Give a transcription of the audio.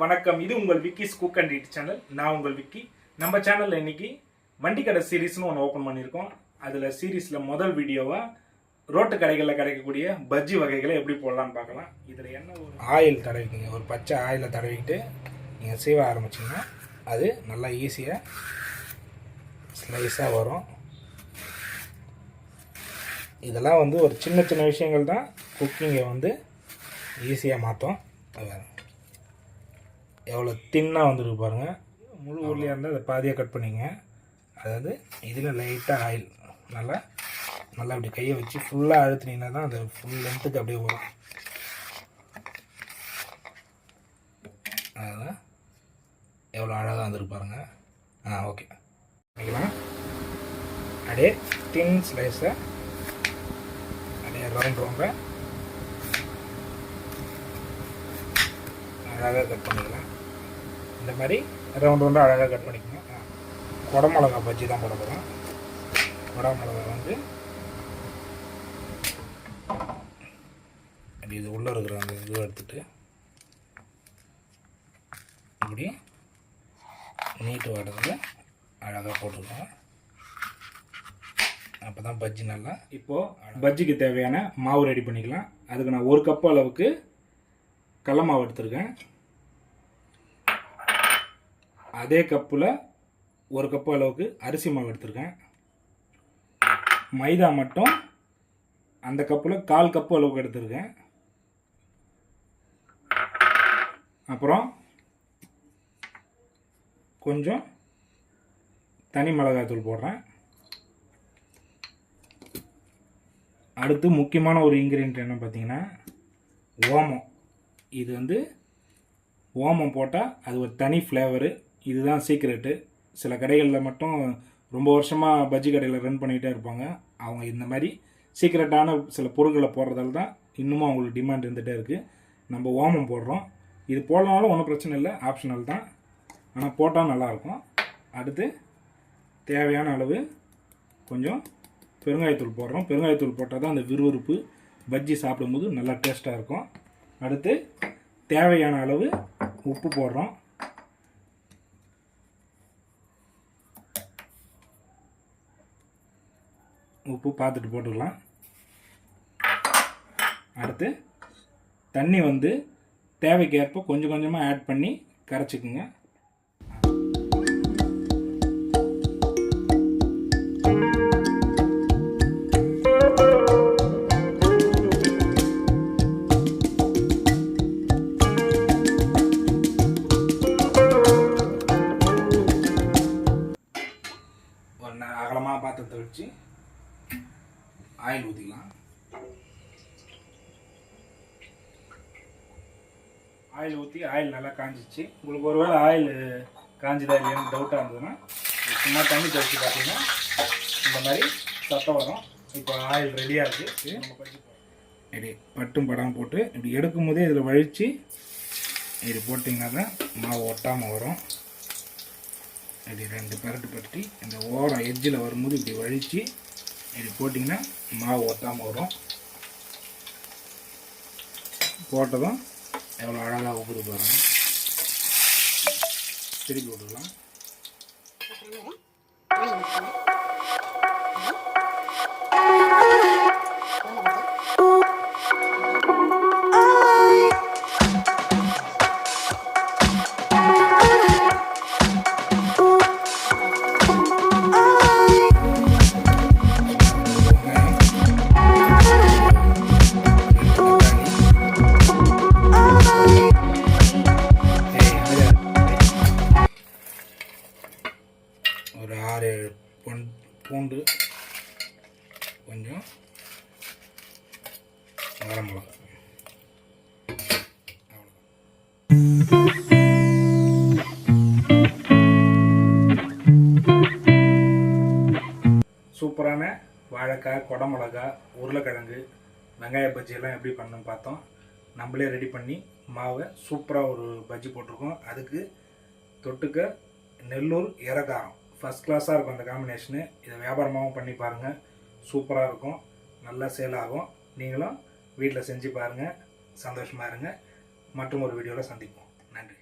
வணக்கம். இது உங்கள் Vicky's cook and eat channel. நான் உங்கள் விக்கி. நம்ம சேனல்ல இன்னைக்கு வண்டி கடை சீரீஸ்னு ஒன்று ஓப்பன் பண்ணியிருக்கோம். அதில் சீரீஸில் முதல் வீடியோவா ரோட்டு கடைகளில் கிடைக்கக்கூடிய பஜ்ஜி வகைகளை எப்படி போடலான்னு பார்க்கலாம். இதில் என்ன ஒரு ஆயில் தடவிக்கிங்க, ஒரு பச்சை ஆயிலை தடவிக்கிட்டு நீங்கள் செய்வ ஆரம்பிச்சிங்கன்னா அது நல்லா ஈஸியாக ஸ்லைஸாக வரும். இதெல்லாம் வந்து ஒரு சின்ன சின்ன விஷயங்கள் தான் குக்கிங்கை வந்து ஈஸியாக மாற்றும். எவ்வளோ தின்னாக வந்துருக்கு பாருங்கள். முழு ஊர்லேயே இருந்தால் அதை பாதியாக கட் பண்ணிங்க. அதாவது இதில் லைட்டாக ஆயில் நல்லா அப்படி கையை வச்சு ஃபுல்லாக அழுத்தினீங்கன்னா தான் அது ஃபுல் லென்த்துக்கு அப்படியே வரும். அதுதான் எவ்வளோ அழகாக வந்துருக்கு பாருங்கள். ஓகே பண்ணிக்கலாம். அப்படியே தின் ஸ்லைஸை அப்படியே ரவுண்டாக அழகாக கட் பண்ணிக்கலாம். இந்த மாதிரி ரவுண்டாக அழகாக கட் பண்ணிக்கணும். குடமிளகா பஜ்ஜி தான் போட போகிறோம். குடமிளகா வந்து அப்படி இது உள்ளே இருக்கிற அந்த இதுவை எடுத்துகிட்டு இப்படி நீட்டு வாட்டத்தில் அழகாக போட்டுருக்கோம். அப்போ தான் பஜ்ஜி நல்லா. இப்போது பஜ்ஜிக்கு தேவையான மாவு ரெடி பண்ணிக்கலாம். அதுக்கு நான் 1 கப் அளவுக்கு கடல மாவு எடுத்துருக்கேன். அதே கப்பில் 1 கப்பு அளவுக்கு அரிசி மாவு எடுத்துருக்கேன். மைதா மட்டும் அந்த கப்பில் 1/4 கப்பு அளவுக்கு எடுத்துருக்கேன். அப்புறம் கொஞ்சம் தனி மிளகாய்த்தூள் போடுறேன். அடுத்து முக்கியமான ஒரு இன்க்ரீடியன்ட் என்ன பார்த்தீங்கன்னா ஓமம். இது வந்து ஓமம் போட்டால் அது ஒரு தனி ஃப்ளேவரு. இதுதான் சீக்ரெட்டு. சில கடைகளில் மட்டும் ரொம்ப வருஷமாக பஜ்ஜி கடையில் ரன் பண்ணிகிட்டே இருப்பாங்க. அவங்க இந்த மாதிரி சீக்ரெட்டான சில பொருட்களை போடுறதால தான் இன்னமும் அவங்களுக்கு டிமாண்ட் இருந்துகிட்டே இருக்குது. நம்ம ஓமம் போடுறோம். இது போடனாலும் ஒன்றும் பிரச்சனை இல்லை, ஆப்ஷனல் தான். ஆனால் போட்டால் நல்லாயிருக்கும். அடுத்து தேவையான அளவு கொஞ்சம் பெருங்காயத்தூள் போடுறோம். பெருங்காயத்தூள் போட்டால் தான் அந்த விறுவிறுப்பு பஜ்ஜி சாப்பிடும்போது நல்லா டேஸ்ட்டாக இருக்கும். அடுத்து தேவையான அளவு உப்பு போடுறோம். உப்பு பார்த்துட்டு போட்டுக்கலாம். அடுத்து தண்ணி வந்து தேவைக்கேற்ப கொஞ்சம் கொஞ்சமாக ஆட் பண்ணி கரைச்சிக்குங்க. அகலமாக பாத்திரத்தை வச்சு ஆயில் ஊற்றிக்கலாம். ஆயில் ஊற்றி ஆயில் நல்லா காஞ்சிச்சு. உங்களுக்கு ஒருவேளை ஆயில் காஞ்சிதா இல்லையான்னு டவுட்டாக இருந்ததுன்னா சும்மா தண்ணி தெளிச்சு பார்த்தீங்கன்னா இந்த மாதிரி சத்தம் வரும். இப்போ ஆயில் ரெடியாக இருக்குது. இப்படி பட்டும் படாமல் போட்டு இப்படி எடுக்கும் போதே இதில் வழித்து இப்படி போட்டிங்கன்னா தான் மாவு ஒட்டாமல் வரும். இப்படி 2 பரட்டி இந்த ஓரம் எட்ஜில் வரும்போது இப்படி வழித்து இப்படி போட்டிங்கன்னா மாவு ஒட்டாமல் வரும். போட்டதும் எவ்வளோ அழகாக உப்புது பாருங்க. திருப்பி விட்டுக்கலாம். ஒரு 6-7 பூண்டு, கொஞ்சம் வரமிளகா. சூப்பரான வாழைக்காய், குடமிளகா, உருளைக்கிழங்கு, வெங்காய பஜ்ஜியெல்லாம் எப்படி பண்ணணும்னு பார்த்தோம். நம்மளே ரெடி பண்ணி மாவை சூப்பராக ஒரு பஜ்ஜி போட்டிருக்கோம். அதுக்கு தொட்டுக்க நெல்லூர் எறகாரம் ஃபஸ்ட் கிளாஸாக இருக்கும் அந்த காம்பினேஷனு. இதை வியாபாரமாகவும் பண்ணி பாருங்கள். சூப்பராக இருக்கும், நல்லா சேல் ஆகும். நீங்களும் வீட்டில் செஞ்சு பாருங்கள், சந்தோஷமாக இருங்க. மற்றும் ஒரு வீடியோவில் சந்திப்போம். நன்றி.